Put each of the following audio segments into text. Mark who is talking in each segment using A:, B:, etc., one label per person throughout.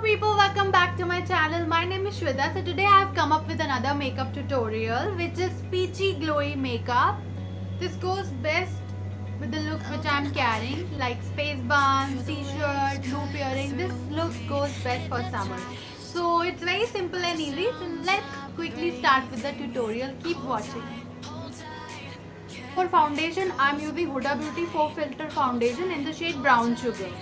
A: people, welcome back to my channel. My name is Shweta. So today I have come up with another makeup tutorial which is peachy glowy makeup. This goes best with the look which I am carrying, like space buns, t-shirt, loop earring. This look goes best for summer. So it's very simple and easy. So let's quickly start with the tutorial. Keep watching. For foundation, I am using Huda Beauty 4 Filter Foundation in the shade Brown Sugar.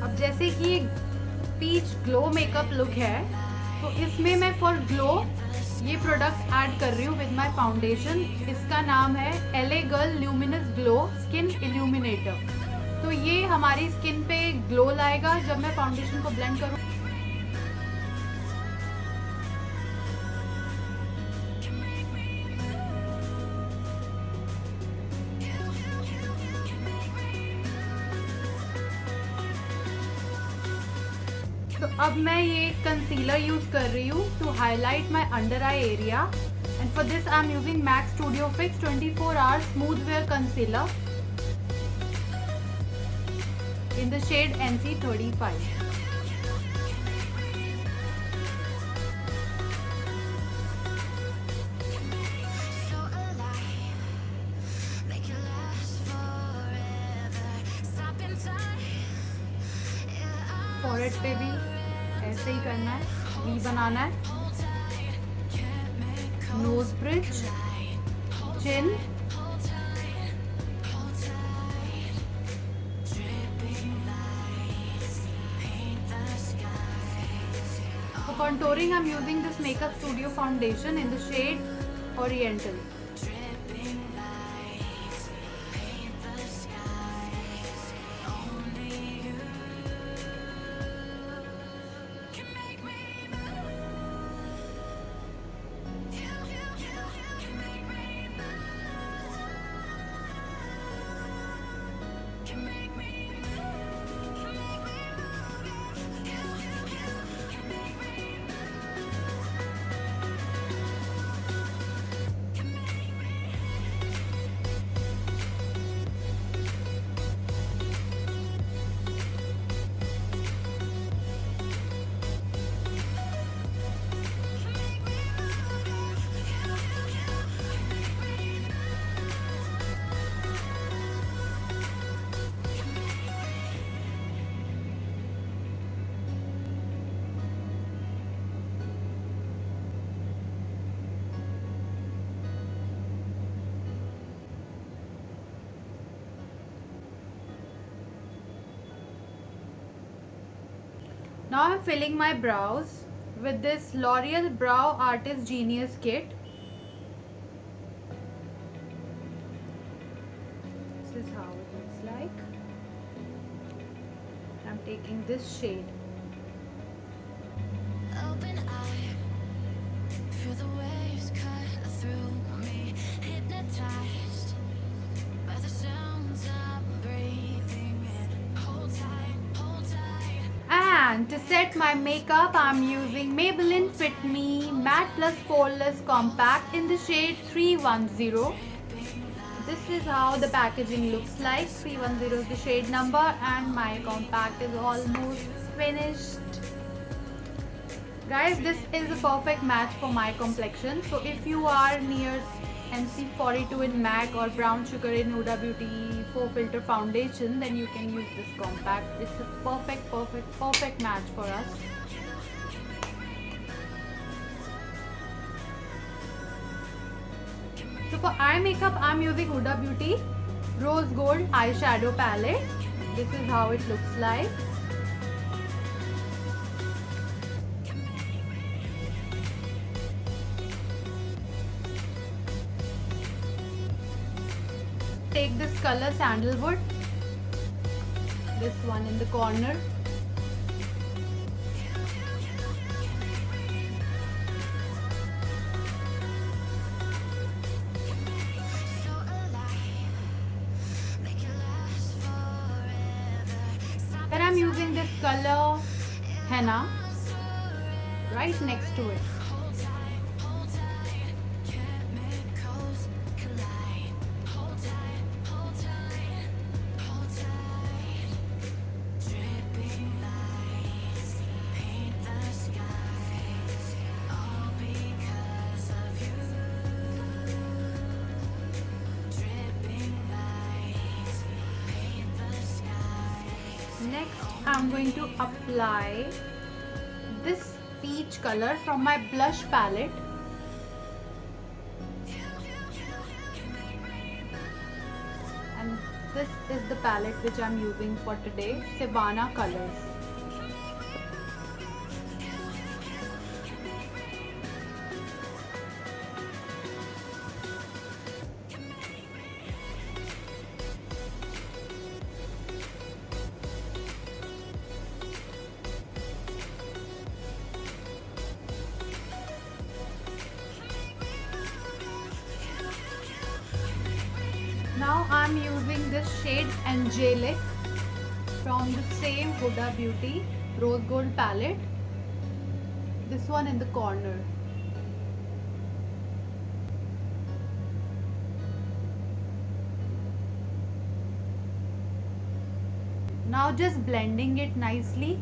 A: अब जैसे कि peach glow makeup look है तो इसमें मैं for glow ये product add कर रही हूँ विद माय फाउंडेशन. इसका नाम है LA Girl luminous glow skin illuminator. तो ये हमारी स्किन पे ग्लो लाएगा जब मैं फाउंडेशन को ब्लेंड करूँ. तो अब मैं ये कंसीलर यूज कर रही हूँ to highlight my under eye area. And for this I am using MAC studio fix 24 hour smooth wear concealer in the shade NC35. Forehead पे भी ऐसे ही करना है, वी बनाना है. Nose bridge, chin, for contouring I'm using this Makeup Studio foundation in the shade Oriental. Now I'm filling my brows with this L'Oreal Brow Artist Genius Kit. This is how it looks like. I'm taking this shade.
B: Open eye, feel the waves cut through me, hypnotized by the sounds I'm breathing in. Hold tight, hold tight.
A: And to set my makeup, I'm using Maybelline Fit Me Matte Plus Poreless Compact in the shade 310. This is how the packaging looks like. 310 is the shade number and my compact is almost finished. Guys, this is a perfect match for my complexion. So if you are near NC42 in MAC or Brown Sugar in Huda Beauty 4 Filter Foundation, then you can use this compact. It's a perfect match for us. So for eye makeup, I'm using Huda Beauty Rose Gold Eyeshadow Palette. This is how it looks like. Take this color Sandalwood, this one in the corner.
B: So alive, make it last forever.
A: Then I'm using this color Henna right next to it. Next, I'm going to apply this peach color from my blush palette. And this is the palette which I'm using for today, Savannah Colors. Now I'm using this shade Angelic from the same Huda Beauty Rose Gold palette. This one in the corner. Now just blending it nicely.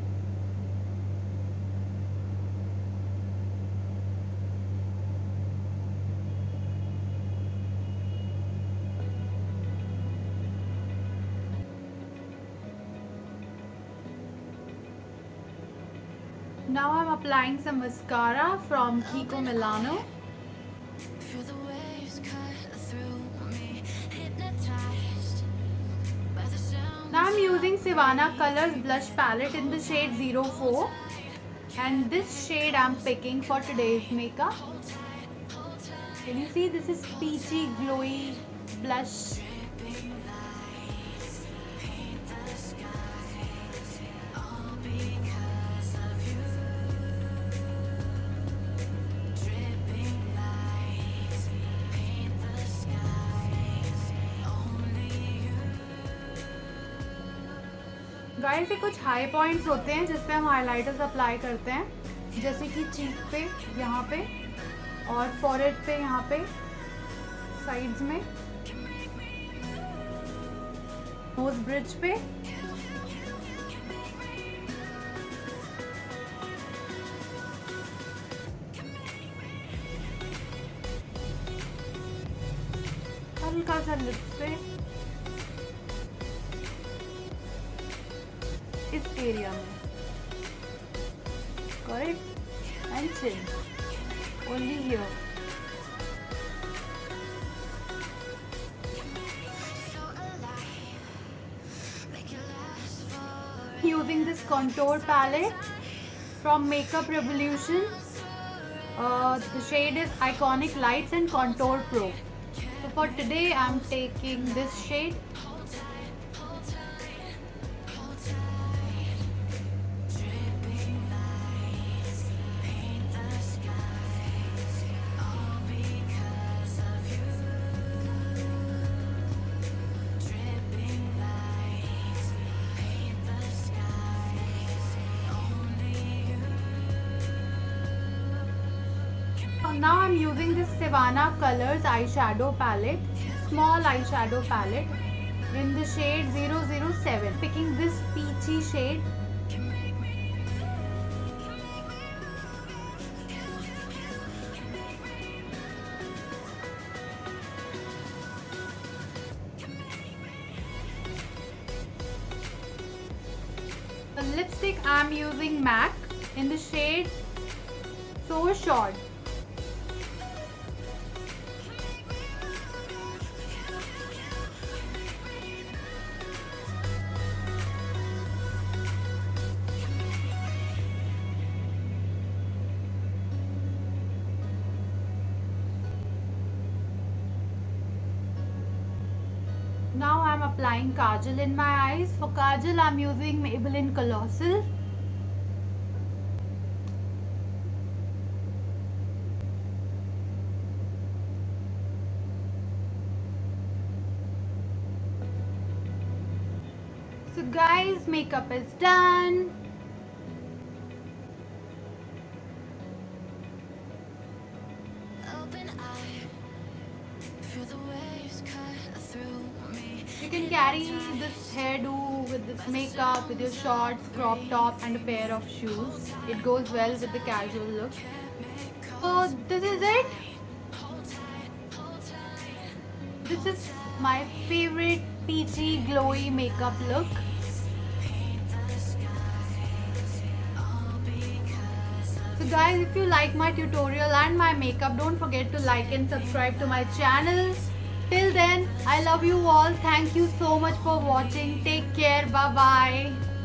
A: Now I'm applying some mascara from Kiko Milano.
B: Feel the waves cut through me, hypnotized by the sound.
A: Now I'm using Savannah Colors blush palette in the shade 04, and this shade I'm picking for today's makeup. Can you see, this is peachy glowy blush. Guys, ये कुछ high points होते हैं जिस पे हम highlighters apply करते हैं, जैसे कि चीक पे, यहाँ पे, और फॉरहेड पे, यहाँ पे, साइड्स में, नोज ब्रिज पे, हल्का सा लिप्स पे, इस एरिया में, correct, and chin, only here. Using this contour palette from Makeup Revolution. The shade is Iconic Lights and Contour Pro. So for today I'm taking this shade. Now I'm using this Savannah Colors eyeshadow palette, small eyeshadow palette in the shade 007. Picking this peachy shade. The lipstick I'm using MAC in the shade So Short. Now I'm applying kajal in my eyes. For kajal I'm using Maybelline Colossal. So guys, makeup is done.
B: Open eye, feel the waves cut through me.
A: You can carry this hairdo with this makeup, with your shorts, crop top and a pair of shoes. It goes well with the casual look. So this is it. This is my favorite peachy glowy makeup look. guys, if you like my tutorial and my makeup, don't forget to like and subscribe to my channel. Till then, I love you all. Thank you so much for watching. Take care. Bye bye.